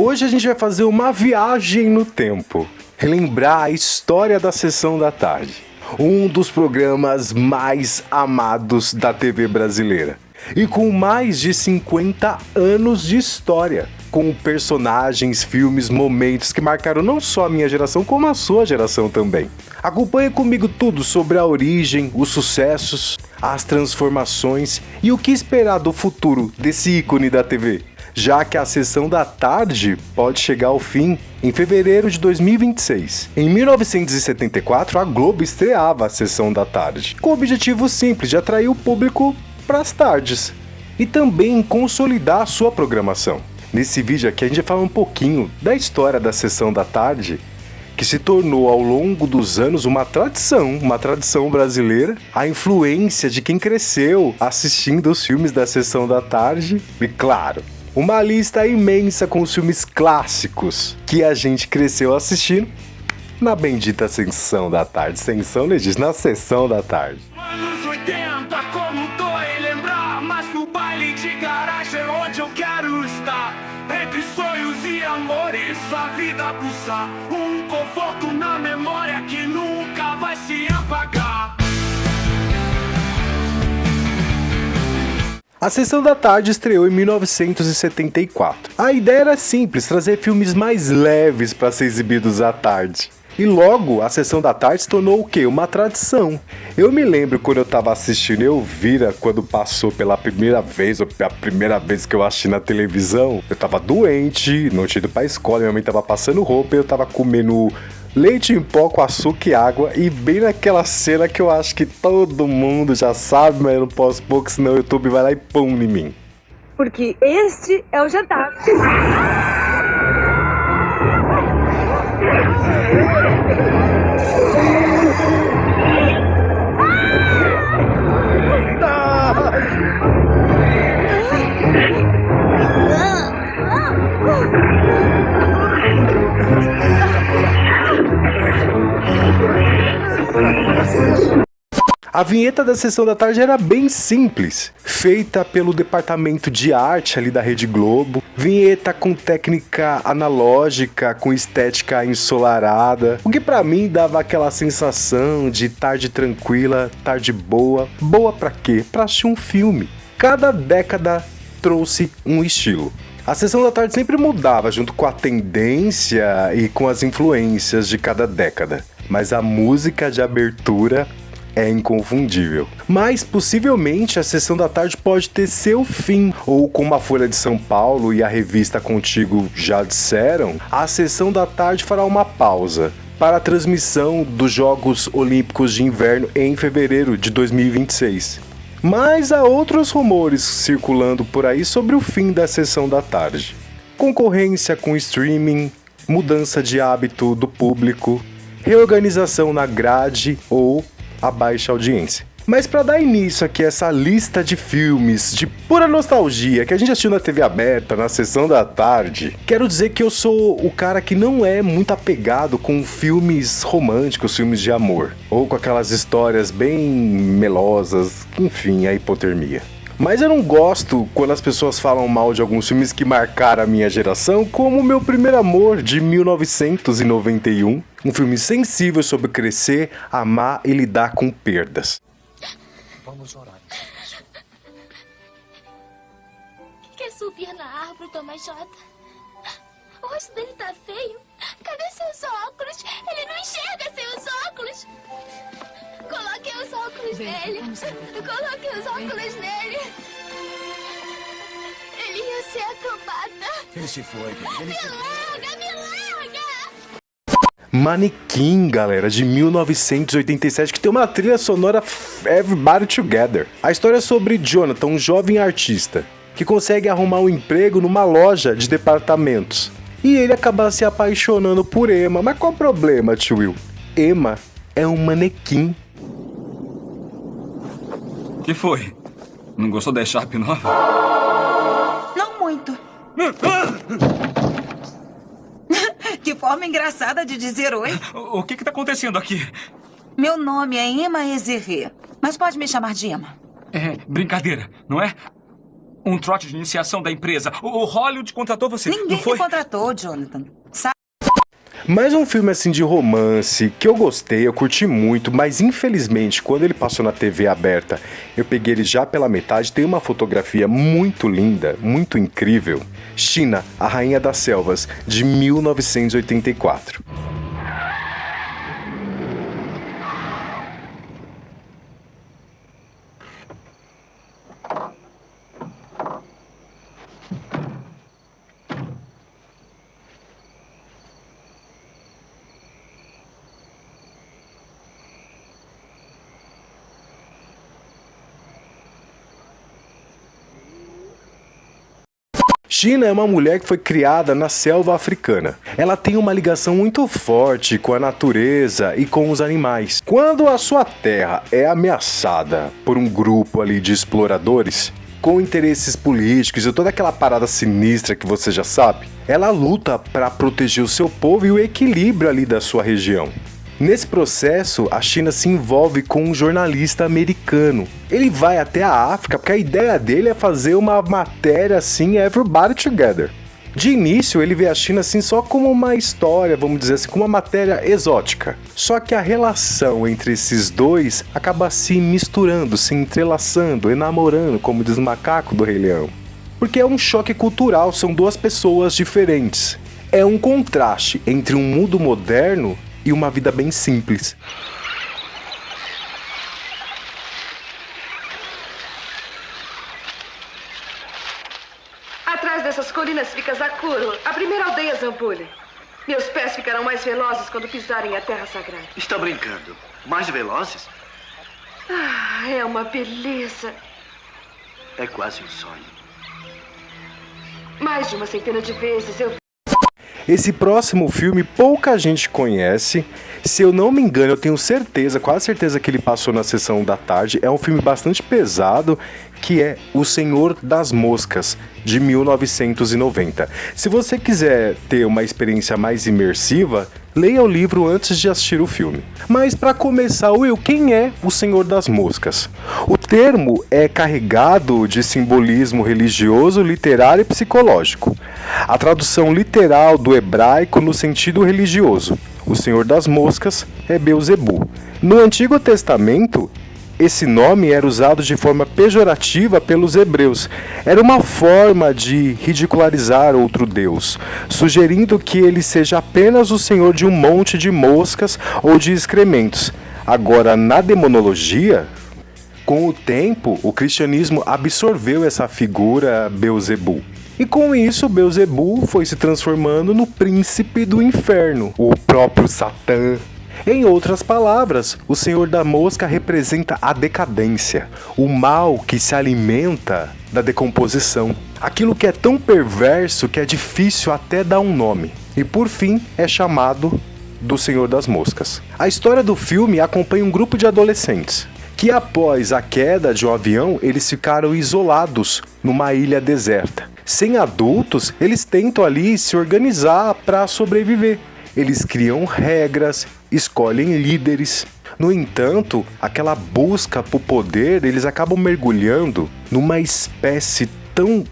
Hoje a gente vai fazer uma viagem no tempo, relembrar a história da Sessão da Tarde, um dos programas mais amados da TV brasileira e com mais de 50 anos de história, com personagens, filmes, momentos que marcaram não só a minha geração, como a sua geração também. Acompanhe comigo tudo sobre a origem, os sucessos, as transformações e o que esperar do futuro desse ícone da TV, já que a Sessão da Tarde pode chegar ao fim em fevereiro de 2026. Em 1974, a Globo estreava a Sessão da Tarde, com o objetivo simples de atrair o público para as tardes e também consolidar a sua programação. Nesse vídeo aqui a gente vai falar um pouquinho da história da Sessão da Tarde, que se tornou ao longo dos anos uma tradição brasileira, a influência de quem cresceu assistindo os filmes da Sessão da Tarde e, claro, uma lista imensa com os filmes clássicos que a gente cresceu assistindo na bendita Sessão da Tarde. Sessão, né, diz? Na Sessão da Tarde. Anos 80, como dói lembrar, mas no baile de garagem é onde eu quero estar. Entre sonhos e amores, a vida pulsar. Um conforto na memória que nunca vai se apagar. A Sessão da Tarde estreou em 1974. A ideia era simples, trazer filmes mais leves para ser exibidos à tarde. E logo, a Sessão da Tarde se tornou o quê? Uma tradição. Eu me lembro quando eu tava assistindo Elvira, quando passou pela primeira vez, ou a primeira vez que eu assisti na televisão, eu tava doente, não tinha ido pra escola, minha mãe tava passando roupa e eu tava comendo leite em pó com açúcar e água, e bem naquela cena que eu acho que todo mundo já sabe, mas eu não posso pôr, que senão o YouTube vai lá e pum em mim. Porque este é o jantar. A vinheta da Sessão da Tarde era bem simples, feita pelo departamento de arte ali da Rede Globo, vinheta com técnica analógica, com estética ensolarada, o que pra mim dava aquela sensação de tarde tranquila, tarde boa. Boa pra quê? Pra assistir um filme. Cada década trouxe um estilo. A Sessão da Tarde sempre mudava junto com a tendência e com as influências de cada década, mas a música de abertura é inconfundível. Mas possivelmente a Sessão da Tarde pode ter seu fim, ou como a Folha de São Paulo e a revista Contigo já disseram, a Sessão da Tarde fará uma pausa para a transmissão dos Jogos Olímpicos de Inverno em fevereiro de 2026. Mas há outros rumores circulando por aí sobre o fim da Sessão da Tarde. Concorrência com streaming, mudança de hábito do público, reorganização na grade ou a baixa audiência. Mas para dar início aqui a essa lista de filmes de pura nostalgia que a gente assistiu na TV aberta, na Sessão da Tarde, quero dizer que eu sou o cara que não é muito apegado com filmes românticos, filmes de amor, ou com aquelas histórias bem melosas, enfim, a hipotermia. Mas eu não gosto quando as pessoas falam mal de alguns filmes que marcaram a minha geração, como Meu Primeiro Amor, de 1991, um filme sensível sobre crescer, amar e lidar com perdas. Vamos orar. Quer subir na árvore, Tomás Jota? O rosto dele tá feio. Cadê seus óculos? Ele não enxerga sem os óculos. Coloque os óculos nele. Coloque os óculos nele. Ele ia ser acrobata. Ele se foi. Me larga, me larga! Manequim, galera, de 1987, que tem uma trilha sonora Everybody Together. A história é sobre Jonathan, um jovem artista, que consegue arrumar um emprego numa loja de departamentos. E ele acaba se apaixonando por Emma. Mas qual o problema, tio Will? Emma é um manequim. Que foi? Não gostou da Sharp nova? Não muito. Que forma engraçada de dizer oi. O que tá acontecendo aqui? Meu nome é Emma Ezerê, mas pode me chamar de Emma. É brincadeira, não é? Um trote de iniciação da empresa. O Hollywood contratou você, Ninguém não foi? me contratou, Jonathan. Mais um filme assim de romance que eu gostei, eu curti muito, mas infelizmente quando ele passou na TV aberta, eu peguei ele já pela metade. Tem uma fotografia muito linda, muito incrível. China, a Rainha das Selvas, de 1984. China é uma mulher que foi criada na selva africana. Ela tem uma ligação muito forte com a natureza e com os animais. Quando a sua terra é ameaçada por um grupo ali de exploradores, com interesses políticos e toda aquela parada sinistra que você já sabe, ela luta para proteger o seu povo e o equilíbrio ali da sua região. Nesse processo, a China se envolve com um jornalista americano. Ele vai até a África porque a ideia dele é fazer uma matéria assim, Everybody Together. De início, ele vê a China assim só como uma história, vamos dizer assim, como uma matéria exótica. Só que a relação entre esses dois acaba se misturando, se entrelaçando, enamorando, como diz o macaco do Rei Leão. Porque é um choque cultural, são duas pessoas diferentes. É um contraste entre um mundo moderno e uma vida bem simples. Atrás dessas colinas fica Zakuro, a primeira aldeia Zambuli. Meus pés ficarão mais velozes quando pisarem a terra sagrada. Está brincando? Mais velozes? Ah, é uma beleza. É quase um sonho. Mais de uma centena de vezes eu... Esse próximo filme pouca gente conhece. Se eu não me engano, eu tenho certeza, quase certeza que ele passou na sessão da tarde. É um filme bastante pesado, que é O Senhor das Moscas, de 1990. Se você quiser ter uma experiência mais imersiva, leia o livro antes de assistir o filme. Mas para começar, Will, quem é o Senhor das Moscas? O termo é carregado de simbolismo religioso, literário e psicológico. A tradução literal do hebraico no sentido religioso. O Senhor das Moscas é Beelzebu. No Antigo Testamento, esse nome era usado de forma pejorativa pelos hebreus. Era uma forma de ridicularizar outro deus, sugerindo que ele seja apenas o senhor de um monte de moscas ou de excrementos. Agora, na demonologia, com o tempo, o cristianismo absorveu essa figura Beelzebu. E com isso, Beelzebu foi se transformando no príncipe do inferno, o próprio Satã. Em outras palavras, o Senhor da Mosca representa a decadência, o mal que se alimenta da decomposição. Aquilo que é tão perverso que é difícil até dar um nome. E por fim, é chamado do Senhor das Moscas. A história do filme acompanha um grupo de adolescentes que após a queda de um avião, eles ficaram isolados numa ilha deserta. Sem adultos, eles tentam ali se organizar para sobreviver. Eles criam regras, escolhem líderes. No entanto, aquela busca por poder, eles acabam mergulhando numa espécie tão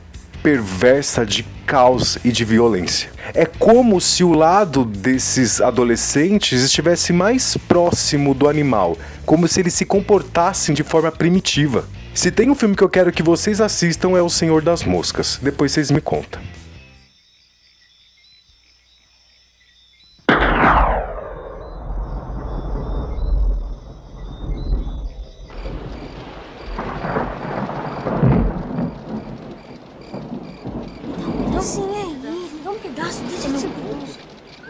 perversa de caos e de violência. É como se o lado desses adolescentes estivesse mais próximo do animal, como se eles se comportassem de forma primitiva. Se tem um filme que eu quero que vocês assistam é O Senhor das Moscas. Depois vocês me contam. Dá um pedaço desse seu bolso.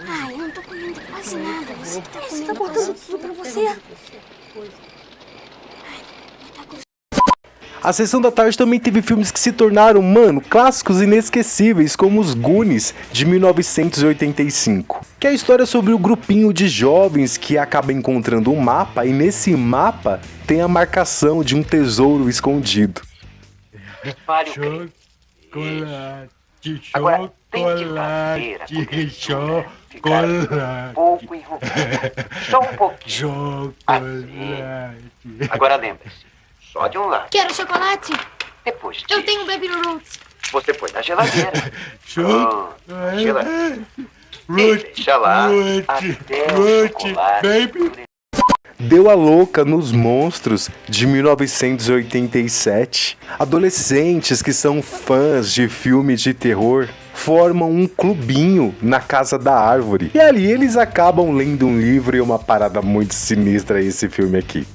Ai, eu não tô comendo quase nada. Você tá botando tudo pra você. A Sessão da Tarde também teve filmes que se tornaram, clássicos inesquecíveis, como Os Goonies, de 1985. Que é a história sobre o grupinho de jovens que acaba encontrando um mapa, e nesse mapa tem a marcação de um tesouro escondido. Chocolate, agora, tem que fazer a cobertura ficar um pouco enrugada. Só um pouquinho. Assim. Agora lembre-se, só de um lado. Quero chocolate. Depois Eu tenho um Baby Roots. você põe na geladeira. Root, Deixa lá até o chocolate. baby. Deu a louca nos Monstros, de 1987. Adolescentes que são fãs de filmes de terror formam um clubinho na Casa da Árvore. E ali eles acabam lendo um livro e uma parada muito sinistra esse filme aqui.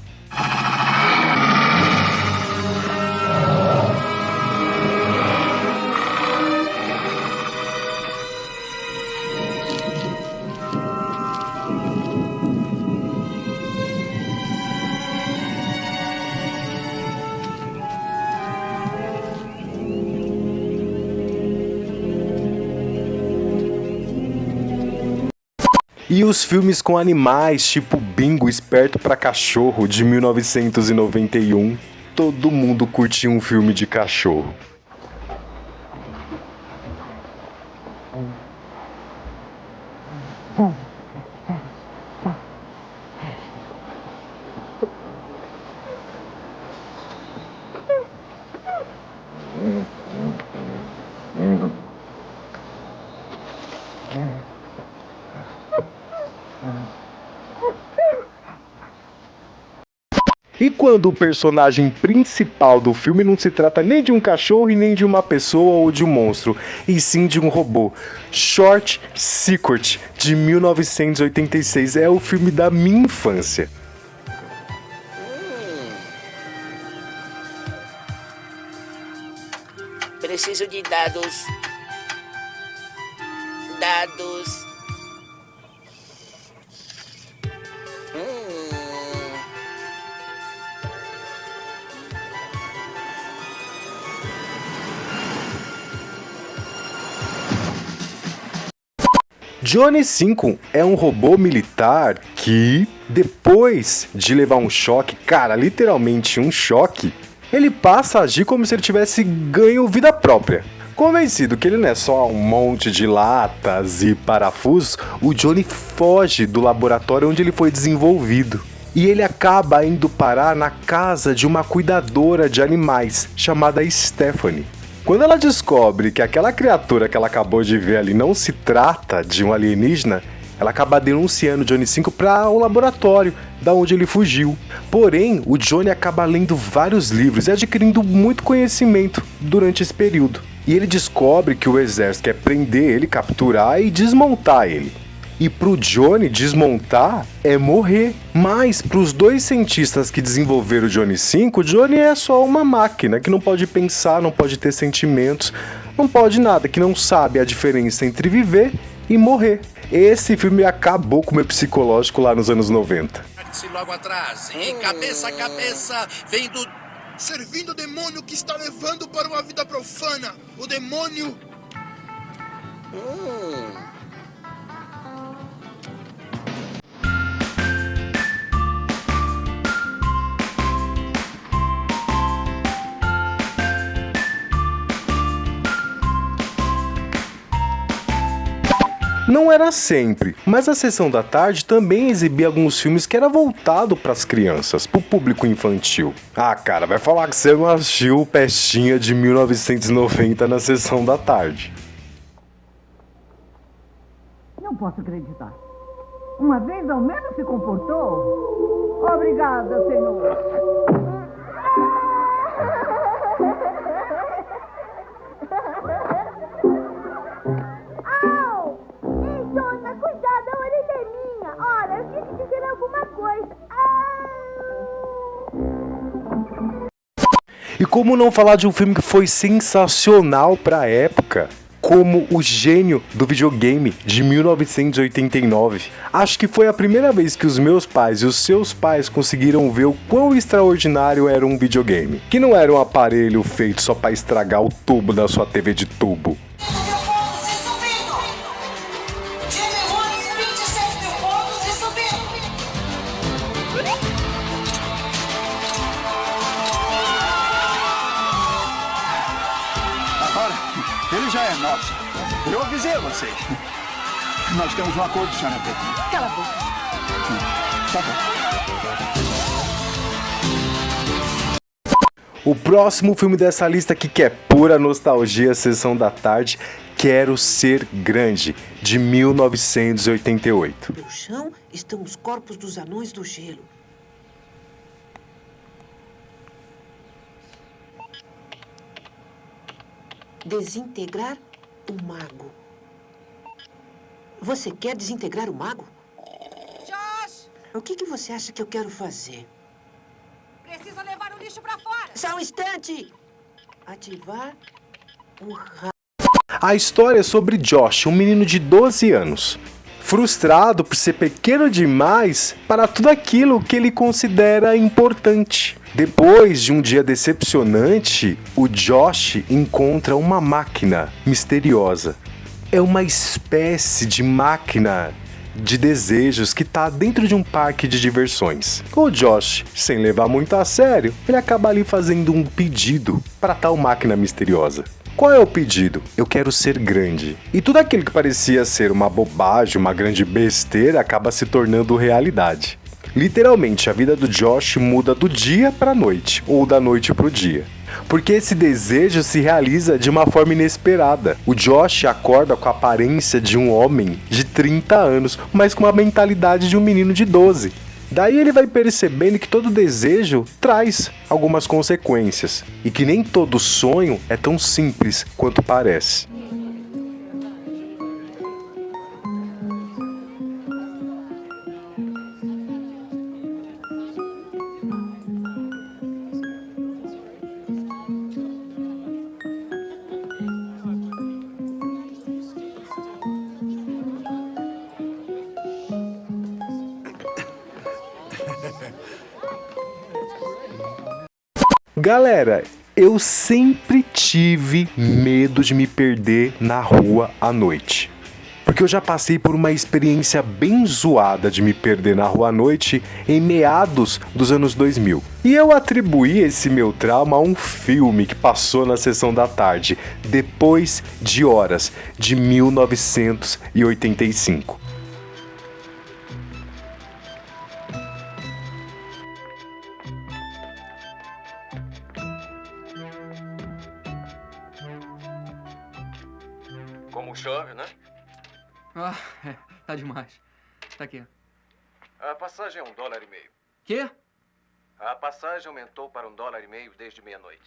E os filmes com animais, tipo Bingo Esperto pra Cachorro, de 1991. Todo mundo curtia um filme de cachorro. E quando o personagem principal do filme não se trata nem de um cachorro e nem de uma pessoa ou de um monstro, e sim de um robô. Short Circuit, de 1986, é o filme da minha infância. Preciso de dados. Dados. Johnny 5 é um robô militar que, depois de levar um choque, cara, literalmente um choque, ele passa a agir como se ele tivesse ganho vida própria. Convencido que ele não é só um monte de latas e parafusos, o Johnny foge do laboratório onde ele foi desenvolvido. E ele acaba indo parar na casa de uma cuidadora de animais, chamada Stephanie. Quando ela descobre que aquela criatura que ela acabou de ver ali não se trata de um alienígena, ela acaba denunciando o Johnny 5 para o laboratório da onde ele fugiu. Porém, o Johnny acaba lendo vários livros e adquirindo muito conhecimento durante esse período. E ele descobre que o exército quer prender ele, capturar e desmontar ele. E pro Johnny, desmontar é morrer. Mas pros dois cientistas que desenvolveram o Johnny 5, o Johnny é só uma máquina que não pode pensar, não pode ter sentimentos, não pode nada, que não sabe a diferença entre viver e morrer. Esse filme acabou com o meu psicológico lá nos anos 90. Logo atrás, e cabeça a cabeça, vem do... servindo o demônio que está levando para uma vida profana. O demônio... Não era sempre, mas a Sessão da Tarde também exibia alguns filmes que era voltado para as crianças, para o público infantil. Ah, cara, vai falar que você não assistiu Pestinha de 1990 na Sessão da Tarde. Não posso acreditar. Uma vez ao menos se comportou? Obrigada, senhor. E como não falar de um filme que foi sensacional pra época, como O Gênio do Videogame, de 1989. Acho que foi a primeira vez que os meus pais e os seus pais conseguiram ver o quão extraordinário era um videogame. Que não era um aparelho feito só pra estragar o tubo da sua TV de tubo. Ele já é nosso. Eu avisei vocês. Nós temos um acordo, senhora Petra. Cala a boca. Tá bom. O próximo filme dessa lista aqui, que é pura nostalgia, Sessão da Tarde, Quero Ser Grande, de 1988. No chão estão os corpos dos anões do gelo. Desintegrar o mago. Você quer desintegrar o mago? Josh! O que você acha que eu quero fazer? Precisa levar o lixo pra fora. Só um instante! Ativar o raio. A história é sobre Josh, um menino de 12 anos. Frustrado por ser pequeno demais para tudo aquilo que ele considera importante. Depois de um dia decepcionante, o Josh encontra uma máquina misteriosa. É uma espécie de máquina de desejos que está dentro de um parque de diversões. O Josh, sem levar muito a sério, ele acaba ali fazendo um pedido para tal máquina misteriosa. Qual é o pedido? Eu quero ser grande. E tudo aquilo que parecia ser uma bobagem, uma grande besteira, acaba se tornando realidade. Literalmente, a vida do Josh muda do dia para a noite, ou da noite para o dia. Porque esse desejo se realiza de uma forma inesperada. O Josh acorda com a aparência de um homem de 30 anos, mas com a mentalidade de um menino de 12. Daí ele vai percebendo que todo desejo traz algumas consequências e que nem todo sonho é tão simples quanto parece. Galera, eu sempre tive medo de me perder na rua à noite. Porque eu já passei por uma experiência bem zoada de me perder na rua à noite em meados dos anos 2000. E eu atribuí esse meu trauma a um filme que passou na Sessão da Tarde, Depois de Horas, de 1985. Como chove, né? Ah, tá demais. Tá aqui. A passagem é $1,50. Quê? A passagem aumentou para $1,50 desde meia-noite.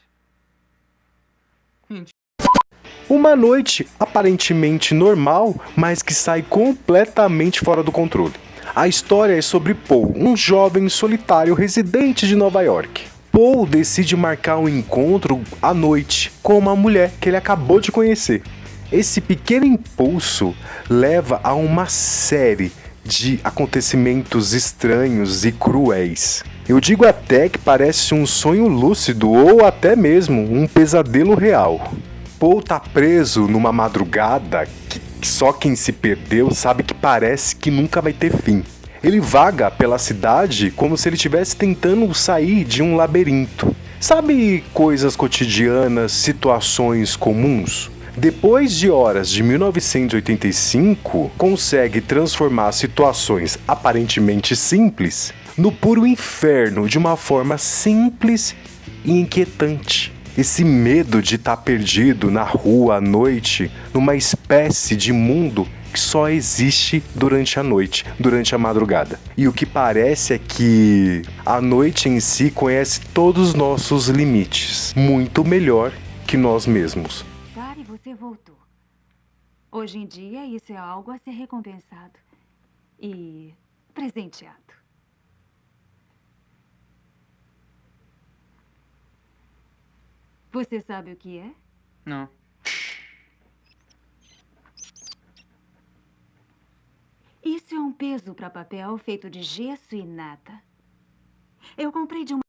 Uma noite aparentemente normal, mas que sai completamente fora do controle. A história é sobre Paul, um jovem solitário residente de Nova York. Paul decide marcar um encontro à noite com uma mulher que ele acabou de conhecer. Esse pequeno impulso leva a uma série de acontecimentos estranhos e cruéis. Eu digo até que parece um sonho lúcido ou até mesmo um pesadelo real. Paul tá preso numa madrugada que só quem se perdeu sabe que parece que nunca vai ter fim. Ele vaga pela cidade como se ele estivesse tentando sair de um labirinto. Sabe, coisas cotidianas, situações comuns? Depois de Horas, de 1985, consegue transformar situações aparentemente simples no puro inferno de uma forma simples e inquietante. Esse medo de estar perdido na rua à noite, numa espécie de mundo que só existe durante a noite, durante a madrugada. E o que parece é que a noite em si conhece todos os nossos limites, muito melhor que nós mesmos. Você voltou. Hoje em dia, isso é algo a ser recompensado e presenteado. Você sabe o que é? Não. Isso é um peso para papel feito de gesso e nata. Eu comprei de uma...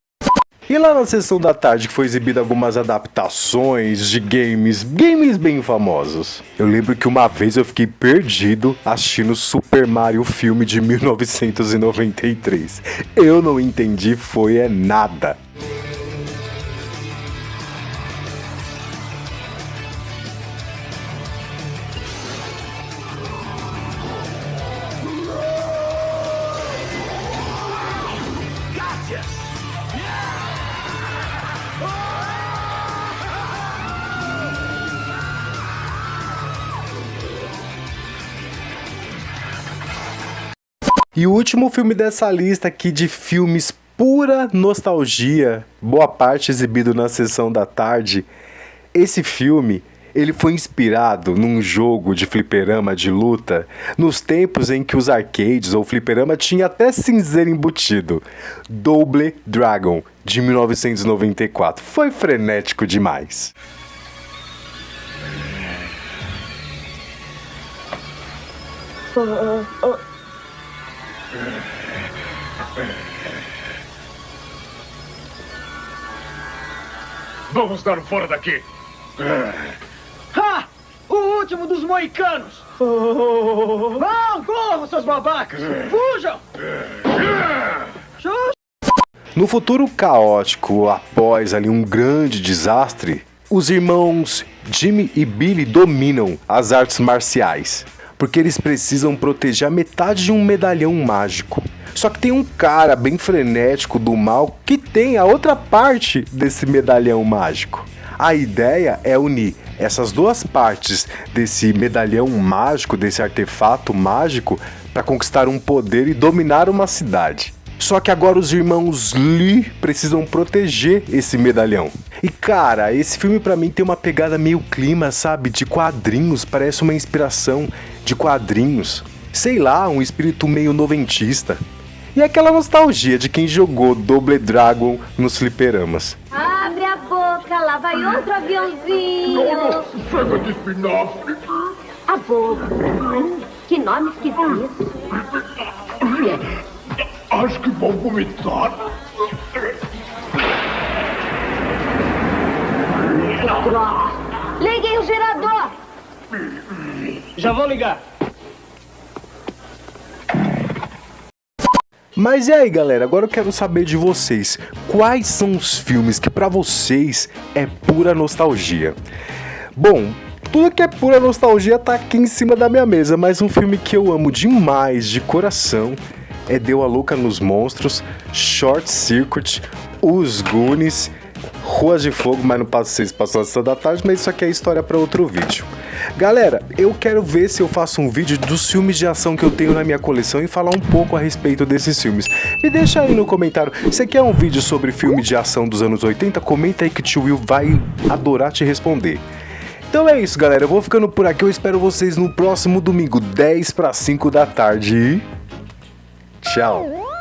E lá na Sessão da Tarde que foi exibida algumas adaptações de games bem famosos. Eu lembro que uma vez eu fiquei perdido assistindo Super Mario filme de 1993. Eu não entendi foi nada. Oh! E o último filme dessa lista aqui de filmes pura nostalgia, boa parte exibido na sessão da tarde. Esse filme, ele foi inspirado num jogo de fliperama de luta, nos tempos em que os arcades ou fliperama tinha até cinzeiro embutido. Double Dragon, de 1994. Foi frenético demais. Vamos dar fora daqui. Ha! O último dos moicanos! Vão, corram, seus babacas! Fujam! No futuro caótico, após ali um grande desastre, os irmãos Jimmy e Billy dominam as artes marciais, porque eles precisam proteger a metade de um medalhão mágico. Só que tem um cara bem frenético do mal que tem a outra parte desse medalhão mágico. A ideia é unir essas duas partes desse medalhão mágico, desse artefato mágico, para conquistar um poder e dominar uma cidade. Só que agora os irmãos Lee precisam proteger esse medalhão. E cara, esse filme pra mim tem uma pegada meio clima, sabe? De quadrinhos, parece uma inspiração de quadrinhos. Sei lá, um espírito meio noventista. E aquela nostalgia de quem jogou Double Dragon nos fliperamas. Abre a boca, lá vai outro aviãozinho. Chega de espinafre. A boca. Que nome esquisito. Acho que vou vomitar. Droga. Liguem o gerador. Já vou ligar. Mas e aí, galera? Agora eu quero saber de vocês. Quais são os filmes que pra vocês é pura nostalgia? Bom, tudo que é pura nostalgia tá aqui em cima da minha mesa, mas um filme que eu amo demais, de coração, é Deu a Louca nos Monstros, Short Circuit, Os Goonies, Ruas de Fogo, mas não passo vocês passou a sessão da tarde, mas isso aqui é história para outro vídeo. Galera, eu quero ver se eu faço um vídeo dos filmes de ação que eu tenho na minha coleção e falar um pouco a respeito desses filmes. Me deixa aí no comentário, você quer um vídeo sobre filme de ação dos anos 80? Comenta aí que o tio Will vai adorar te responder. Então é isso, galera, eu vou ficando por aqui, eu espero vocês no próximo domingo, 10 para 5 da tarde. Tchau!